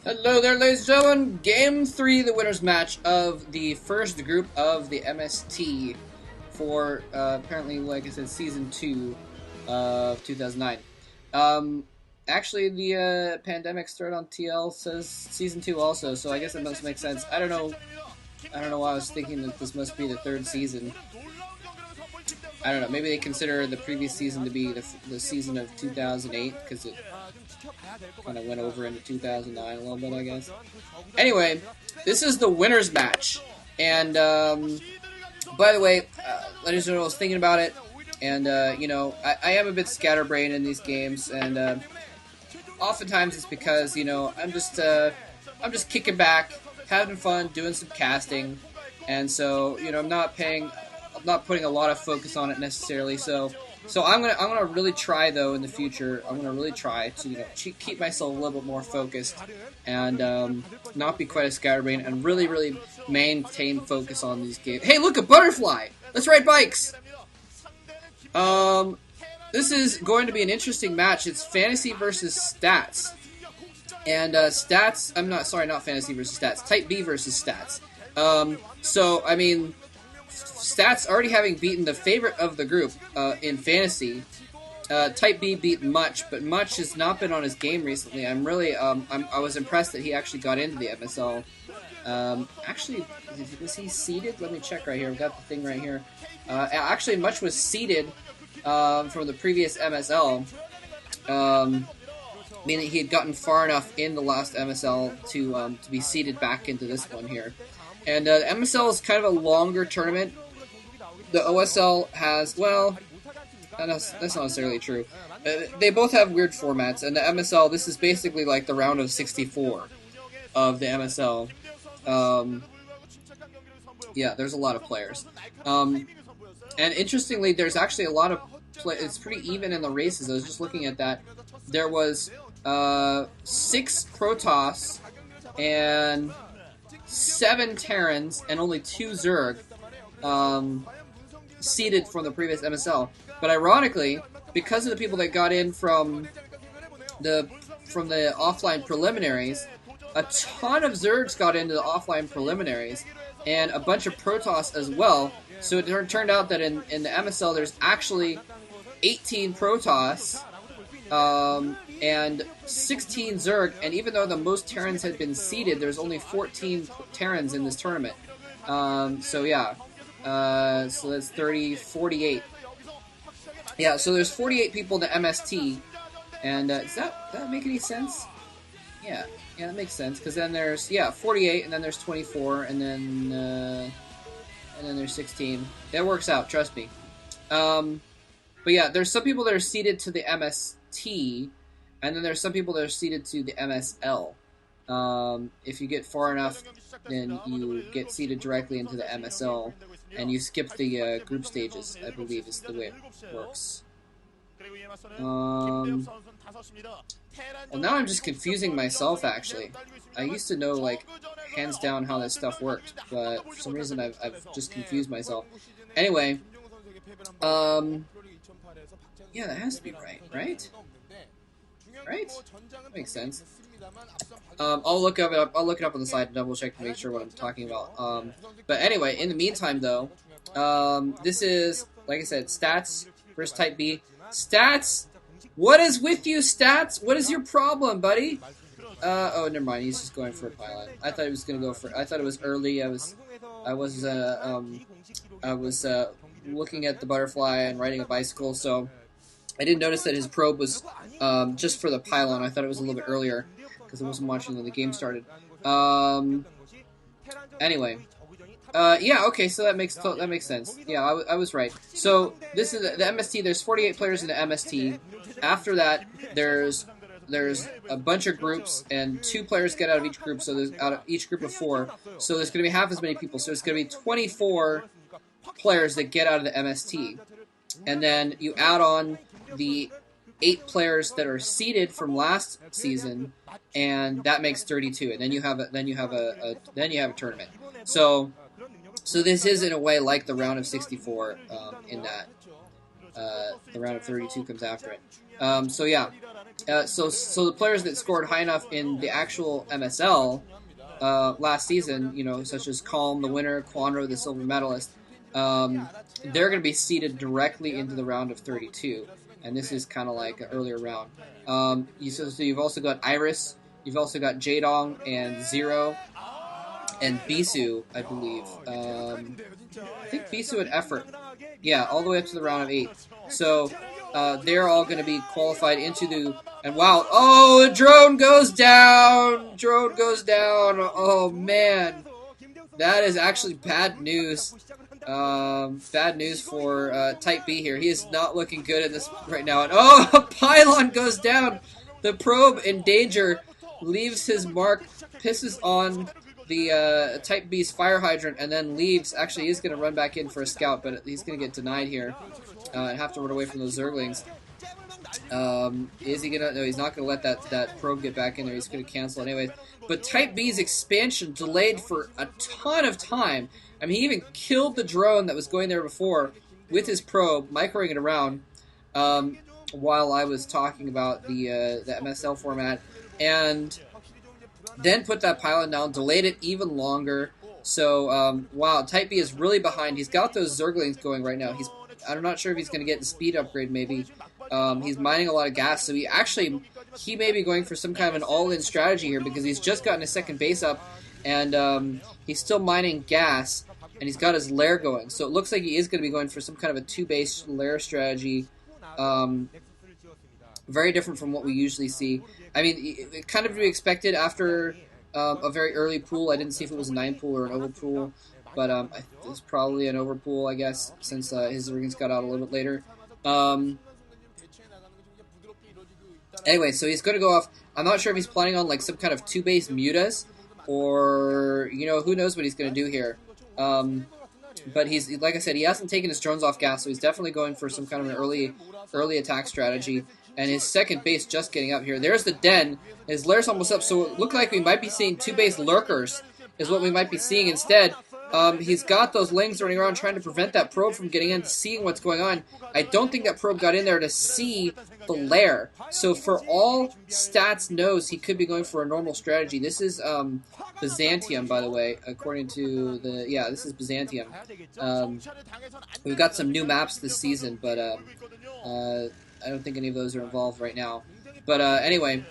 Hello there, ladies and gentlemen. Game 3, the winner's match of the first group of the MST for apparently, like I said, Season 2 of 2009. Actually, the pandemic started on TL says Season 2 also, so I guess it must make sense. I don't know. I don't know why I was thinking that this must be the third season. I don't know. Maybe they consider the previous season to be the season of 2008 because it kind of went over into 2009 a little bit, I guess. Anyway, this is the winner's match. And, by the way, ladies and gentlemen, I was thinking about it. And, I am a bit scatterbrained in these games. And, oftentimes it's because, I'm just kicking back, having fun, doing some casting. And so, I'm not putting a lot of focus on it necessarily. So I'm gonna really try though in the future. I'm gonna really try to keep myself a little bit more focused and not be quite a scatterbrain and really maintain focus on these games. Hey, look, a butterfly! Let's ride bikes. This is going to be an interesting match. It's fantasy versus stats, and stats. Not fantasy versus stats. Type B versus stats. So I mean, stats already having beaten the favorite of the group in fantasy. Type B beat Much, but Much has not been on his game recently. I was impressed that he actually got into the MSL. Actually, was he seeded? Let me check right here. I've got the thing right here. Actually, Much was seeded from the previous MSL, meaning he had gotten far enough in the last MSL to be seeded back into this one here. And MSL is kind of a longer tournament. The OSL has, well, that's not necessarily true. They both have weird formats, and the MSL, this is basically like the round of 64 of the MSL. Yeah, there's a lot of players. And interestingly, there's actually a lot of it's pretty even in the races. I was just looking at that. There was 6 Protoss and 7 Terrans and only 2 Zerg seeded from the previous MSL. But ironically, because of the people that got in from the offline preliminaries, a ton of Zergs got into the offline preliminaries, and a bunch of Protoss as well. So it turned out that in the MSL there's actually 18 Protoss and 16 Zerg, and even though the most Terrans had been seeded, there's only 14 Terrans in this tournament. So yeah. So that's 30, 48. Yeah, so there's 48 people in the MST, and does that make any sense? Yeah, that makes sense, because then there's, 48, and then there's 24, and then there's 16. That works out, trust me. But yeah, there's some people that are seeded to the MST, and then there's some people that are seeded to the MSL. If you get far enough, then you get seeded directly into the MSL, and you skip the group stages, I believe is the way it works. Well, now I'm just confusing myself, actually. I used to know, like, hands down how this stuff worked, but for some reason I've just confused myself. Anyway, yeah, that has to be right? Right? That makes sense. I'll look it up on the side and double check to make sure what I'm talking about. But anyway, in the meantime, though, this is, like I said, Stats versus Type B. Stats, what is with you, Stats? What is your problem, buddy? Oh, never mind. He's just going for a pylon. I thought he was gonna go for. I thought it was early. I was looking at the butterfly and riding a bicycle, so I didn't notice that his probe was just for the pylon. I thought it was a little bit earlier because I wasn't watching when the game started. Anyway, yeah, okay, so that makes sense. Yeah, I was right. So this is the MST. There's 48 players in the MST. After that, there's a bunch of groups, and 2 players get out of each group. So there's out of each group of 4. So there's going to be half as many people. So it's going to be 24 players that get out of the MST, and then you add on the 8 players that are seeded from last season, and that makes 32. And then you have a tournament. So this is in a way like the round of 64 in that. The round of 32 comes after it. So yeah, so the players that scored high enough in the actual MSL last season, such as Calm, the winner, Quandro, the silver medalist, they're going to be seeded directly into the round of 32, and this is kind of like an earlier round. So you've also got Iris, you've also got Jadong and Zero, and Bisu, I believe. I think Bisu and Effort. Yeah, all the way up to the round of 8. So they're all going to be qualified into the... And wow, oh, the drone goes down! Drone goes down! Oh, man. That is actually bad news. Bad news for Type B here. He is not looking good in this right now. And oh, a pylon goes down! The probe in danger leaves his mark, pisses on the Type B's fire hydrant, and then leaves. Actually, he's going to run back in for a scout, but he's going to get denied here and have to run away from those Zerglings. Is he gonna? No, he's not gonna let that probe get back in there. He's gonna cancel anyway. But Type B's expansion delayed for a ton of time. I mean, he even killed the drone that was going there before with his probe, microing it around while I was talking about the MSL format, and then put that pylon down, delayed it even longer. So wow, Type B is really behind. He's got those Zerglings going right now. I'm not sure if he's going to get the speed upgrade, maybe. He's mining a lot of gas, so he may be going for some kind of an all-in strategy here, because he's just gotten his second base up, and he's still mining gas, and he's got his lair going. So it looks like he is going to be going for some kind of a 2-base lair strategy. Very different from what we usually see. I mean, it kind of to be expected after a very early pool. I didn't see if it was a 9 pool or an over pool, but it's probably an over pool, I guess, since his Zerglings got out a little bit later. Anyway, so he's going to go off. I'm not sure if he's planning on like some kind of 2-base mutas, or who knows what he's going to do here. But he's, like I said, he hasn't taken his drones off gas, so he's definitely going for some kind of an early attack strategy. And his second base just getting up here. There's the den. His lair's almost up, so it looked like we might be seeing 2-base lurkers is what we might be seeing instead. He's got those lings running around trying to prevent that probe from getting in, seeing what's going on. I don't think that probe got in there to see the lair. So for all stats knows, he could be going for a normal strategy. This is Byzantium, by the way, according to the... Yeah, this is Byzantium. We've got some new maps this season, but I don't think any of those are involved right now. But anyway...